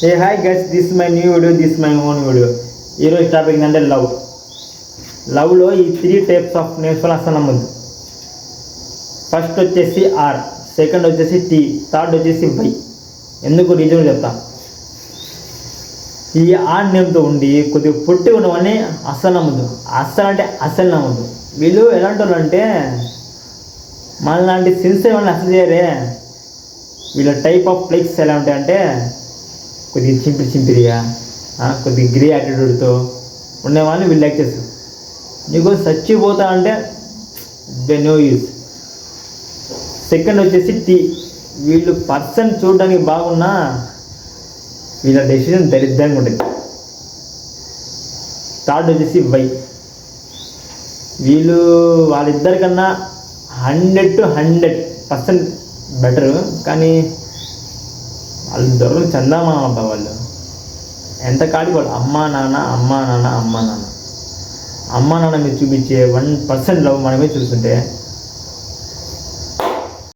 A hi guys, this my new video, this my own video. ఈరోజు topic ఏంటంటే లవ్లో ఈ 3 టైప్స్ ఆఫ్ నేమ్స్ వల్ల అసలు నమ్మదు. ఫస్ట్ వచ్చేసి ఆర్, సెకండ్ వచ్చేసి టీ, థర్డ్ వచ్చేసి వై. ఎందుకు రీజన్ చెప్తా. ఈ ఆర్ నేమ్తో ఉండి కొద్దిగా పొట్టి ఉన్నవన్నీ అస్సలు నమ్మదు. అస్సలు నమ్మదు. వీళ్ళు ఎలాంటి వాళ్ళు అంటే మనలాంటి సిన్సియర్ వాళ్ళని అసలు చేయరే. వీళ్ళ టైప్ ఆఫ్ ఫ్లెక్స్ ఎలా ఉంటాయంటే కొద్దిగా చింపిరిగా కొద్దిగా గ్రే యాటిట్యూడ్తో ఉండే వాళ్ళని వీళ్ళు లైక్ చేస్తారు. నీకు చచ్చిపోతా అంటే దే నో యూస్. సెకండ్ వచ్చేసి టీ, వీళ్ళు పర్సన్ చూడడానికి బాగున్నా వీళ్ళ డెసిషన్ దరిద్రంగా ఉంటుంది. థర్డ్ వచ్చేసి వై, వీళ్ళు వాళ్ళిద్దరికన్నా 100 to 100% బెటరు. కానీ వాళ్ళు దొరకలు చందామా అబ్బా. వాళ్ళు ఎంత కాడి వాళ్ళు అమ్మా నాన్న మీరు చూపించే 1% లవ్ మనమే చూస్తుంటే